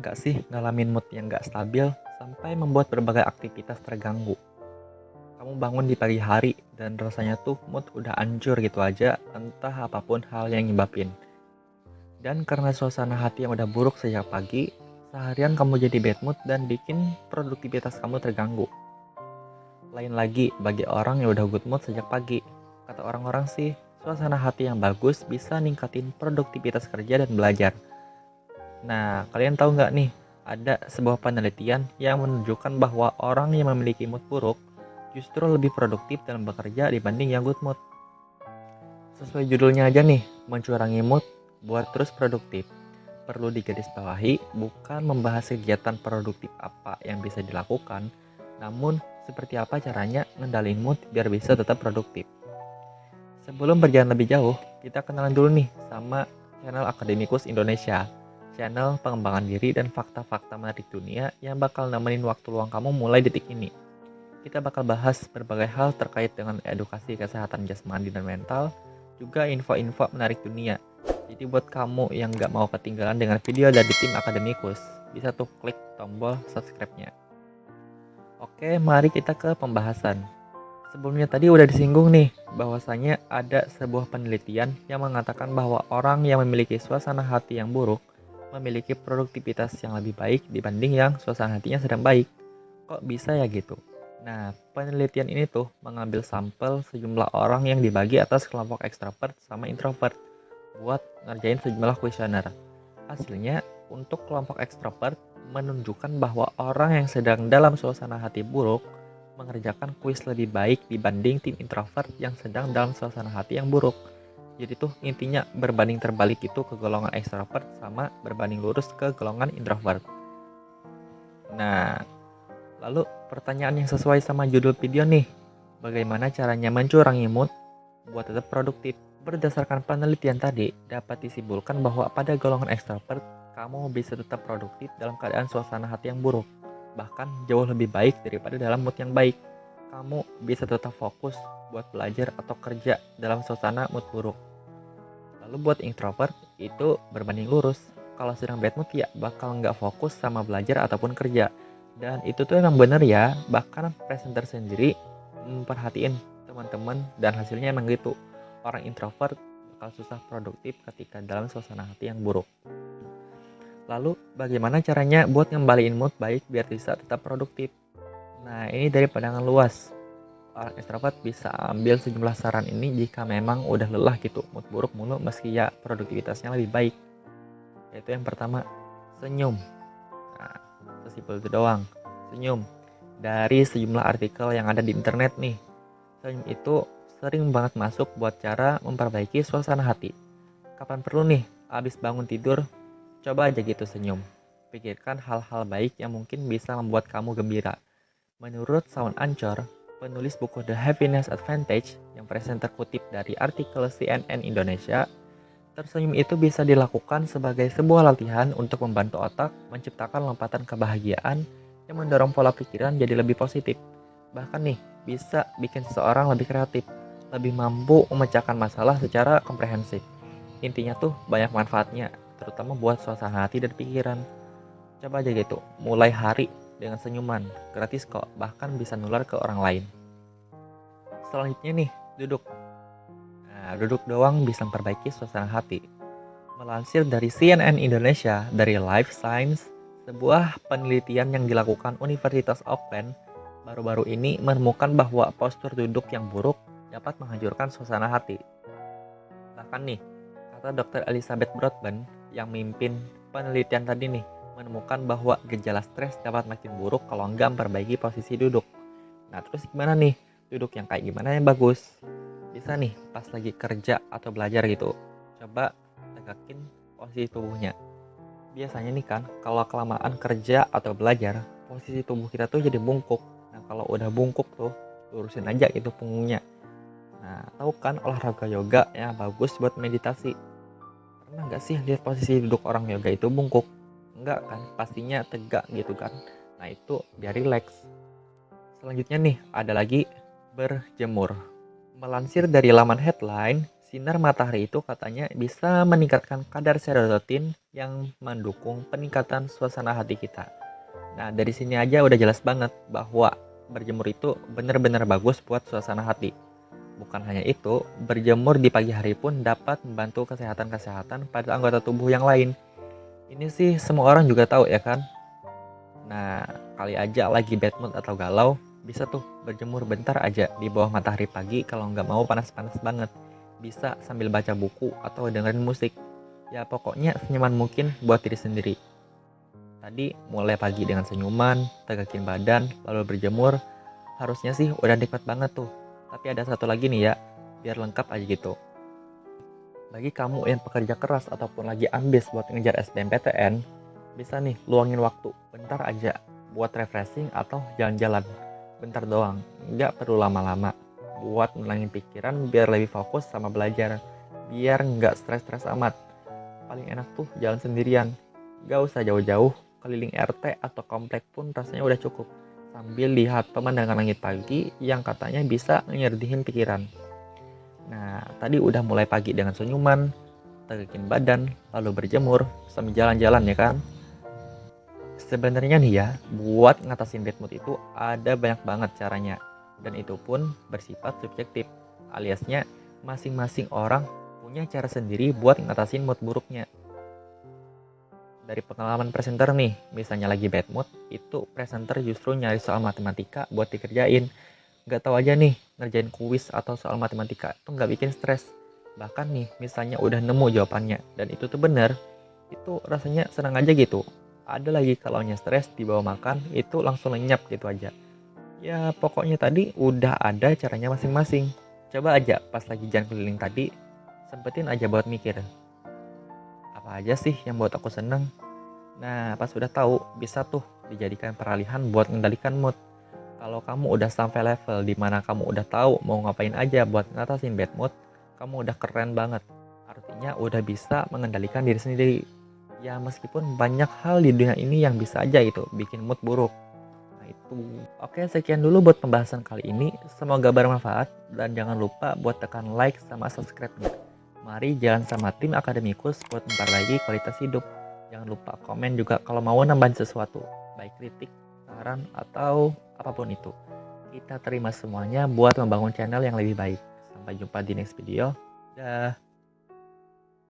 nggak sih ngalamin mood yang nggak stabil sampai membuat berbagai aktivitas terganggu? Kamu bangun di pagi hari dan rasanya tuh mood udah hancur gitu aja, entah apapun hal yang nyebabin. Dan karena suasana hati yang udah buruk sejak pagi, seharian kamu jadi bad mood dan bikin produktivitas kamu terganggu. Lain lagi bagi orang yang udah good mood sejak pagi. Kata orang-orang sih, suasana hati yang bagus bisa ningkatin produktivitas kerja dan belajar. Nah, kalian tahu nggak nih, ada sebuah penelitian yang menunjukkan bahwa orang yang memiliki mood buruk justru lebih produktif dalam bekerja dibanding yang good mood. Sesuai judulnya aja nih, mencurangi mood buat terus produktif. Perlu digarisbawahi, bukan membahas kegiatan produktif apa yang bisa dilakukan, namun seperti apa caranya ngendalin mood biar bisa tetap produktif. Sebelum berjalan lebih jauh, kita kenalan dulu nih sama channel Akademikus Indonesia. Channel pengembangan diri dan fakta-fakta menarik dunia yang bakal nemenin waktu luang kamu mulai detik ini. Kita bakal bahas berbagai hal terkait dengan edukasi kesehatan jasmani dan mental, juga info-info menarik dunia. Jadi buat kamu yang gak mau ketinggalan dengan video dari tim Akademikus, bisa tuh klik tombol subscribe-nya. Oke, mari kita ke pembahasan. Sebelumnya tadi udah disinggung nih, bahwasanya ada sebuah penelitian yang mengatakan bahwa orang yang memiliki suasana hati yang buruk memiliki produktivitas yang lebih baik dibanding yang suasana hatinya sedang baik. Kok bisa ya gitu? Nah, penelitian ini tuh mengambil sampel sejumlah orang yang dibagi atas kelompok ekstrovert sama introvert buat ngerjain sejumlah kuesioner. Hasilnya, untuk kelompok ekstrovert menunjukkan bahwa orang yang sedang dalam suasana hati buruk mengerjakan kuis lebih baik dibanding tim introvert yang sedang dalam suasana hati yang buruk. Jadi tuh intinya berbanding terbalik itu ke golongan extrovert sama berbanding lurus ke golongan introvert. Nah, lalu pertanyaan yang sesuai sama judul video nih, bagaimana caranya mencurangi mood buat tetap produktif? Berdasarkan penelitian tadi, dapat disimpulkan bahwa pada golongan extrovert, kamu bisa tetap produktif dalam keadaan suasana hati yang buruk. Bahkan jauh lebih baik daripada dalam mood yang baik. Kamu bisa tetap fokus buat belajar atau kerja dalam suasana mood buruk. Lalu buat introvert, itu berbanding lurus. Kalau sedang bad mood ya bakal nggak fokus sama belajar ataupun kerja. Dan itu tuh emang bener ya, bahkan presenter sendiri memperhatiin teman-teman dan hasilnya emang gitu. Orang introvert bakal susah produktif ketika dalam suasana hati yang buruk. Lalu bagaimana caranya buat ngembaliin mood baik biar bisa tetap produktif? Nah, ini dari pandangan luas. Orang ekstrovert bisa ambil sejumlah saran ini jika memang udah lelah gitu, mood buruk mulu meski ya produktivitasnya lebih baik. Yaitu yang pertama, senyum. Nah, sesimpel itu doang. Senyum. Dari sejumlah artikel yang ada di internet nih, senyum itu sering banget masuk buat cara memperbaiki suasana hati. Kapan perlu nih, abis bangun tidur, coba aja gitu senyum. Pikirkan hal-hal baik yang mungkin bisa membuat kamu gembira. Menurut Saun Ancor, penulis buku The Happiness Advantage yang presenter kutip dari artikel CNN Indonesia, tersenyum itu bisa dilakukan sebagai sebuah latihan untuk membantu otak menciptakan lompatan kebahagiaan yang mendorong pola pikiran jadi lebih positif. Bahkan nih, bisa bikin seseorang lebih kreatif, lebih mampu memecahkan masalah secara komprehensif. Intinya tuh banyak manfaatnya, terutama buat suasana hati dan pikiran. Coba aja gitu, mulai hari dengan senyuman, gratis kok, bahkan bisa nular ke orang lain. Selanjutnya nih, duduk. Nah, duduk doang bisa memperbaiki suasana hati. Melansir dari CNN Indonesia, dari Life Science, sebuah penelitian yang dilakukan Universitas Auckland baru-baru ini menemukan bahwa postur duduk yang buruk dapat menghancurkan suasana hati. Bahkan nih, kata Dr. Elizabeth Broadbent yang mimpin penelitian tadi nih, menemukan bahwa gejala stres dapat makin buruk kalau nggak memperbaiki posisi duduk. Nah, terus gimana nih? Duduk yang kayak gimana yang bagus? Bisa nih pas lagi kerja atau belajar gitu. Coba tegakin posisi tubuhnya. Biasanya nih kan, kalau kelamaan kerja atau belajar, posisi tubuh kita tuh jadi bungkuk. Nah, kalau udah bungkuk tuh, lurusin aja itu punggungnya. Nah, tahu kan olahraga yoga ya bagus buat meditasi. Pernah nggak sih lihat posisi duduk orang yoga itu bungkuk? Enggak kan, pastinya tegak gitu kan. Nah, itu biar rileks. Selanjutnya nih, ada lagi berjemur. Melansir dari laman headline, Sinar matahari itu katanya bisa meningkatkan kadar serotonin yang mendukung peningkatan suasana hati kita. Nah, dari sini aja udah jelas banget bahwa berjemur itu benar-benar bagus buat suasana hati. Bukan hanya itu, berjemur di pagi hari pun dapat membantu kesehatan-kesehatan pada anggota tubuh yang lain. Ini sih semua orang juga tahu ya kan? Nah, kali aja lagi bad mood atau galau, bisa tuh berjemur bentar aja di bawah matahari pagi kalau nggak mau panas-panas banget. Bisa sambil baca buku atau dengerin musik. Ya pokoknya senyaman mungkin buat diri sendiri. Tadi mulai pagi dengan senyuman, tegakin badan, lalu berjemur. Harusnya sih udah nikmat banget tuh. Tapi ada satu lagi nih ya, biar lengkap aja gitu. Bagi kamu yang pekerja keras ataupun lagi ambis buat ngejar SBMPTN, bisa nih luangin waktu bentar aja buat refreshing atau jalan-jalan. Bentar doang, nggak perlu lama-lama. Buat nenangin pikiran biar lebih fokus sama belajar. Biar nggak stres-stres amat. Paling enak tuh jalan sendirian. Gak usah jauh-jauh, keliling RT atau komplek pun rasanya udah cukup. Sambil lihat pemandangan langit pagi yang katanya bisa nyerdihin pikiran. Nah, tadi udah mulai pagi dengan senyuman, tegakin badan, lalu berjemur, sambil jalan-jalan ya kan? Sebenarnya nih ya, buat ngatasin bad mood itu ada banyak banget caranya. Dan itu pun bersifat subjektif, aliasnya masing-masing orang punya cara sendiri buat ngatasin mood buruknya. Dari pengalaman presenter nih, misalnya lagi bad mood, itu presenter justru nyari soal matematika buat dikerjain. Nggak tahu aja nih, ngerjain kuis atau soal matematika itu nggak bikin stres. Bahkan nih, misalnya udah nemu jawabannya, dan itu tuh bener, itu rasanya senang aja gitu. Ada lagi kalau stres dibawa makan, itu langsung lenyap gitu aja. Ya pokoknya tadi udah ada caranya masing-masing. Coba aja pas lagi jalan keliling tadi, sempetin aja buat mikir. Apa aja sih yang buat aku seneng? Nah, pas udah tahu, bisa tuh dijadikan peralihan buat mengendalikan mood. Kalau kamu udah sampai level dimana kamu udah tahu mau ngapain aja buat ngatasin bad mood, kamu udah keren banget. Artinya udah bisa mengendalikan diri sendiri. Ya meskipun banyak hal di dunia ini yang bisa aja gitu bikin mood buruk. Nah itu. Oke, sekian dulu buat pembahasan kali ini. Semoga bermanfaat dan jangan lupa buat tekan like sama subscribe-nya. Mari jalan sama tim akademikus buat memperbaiki kualitas hidup. Jangan lupa komen juga kalau mau nambahin sesuatu, baik kritik, saran, atau apapun itu. Kita terima semuanya buat membangun channel yang lebih baik. Sampai jumpa di next video. Dah.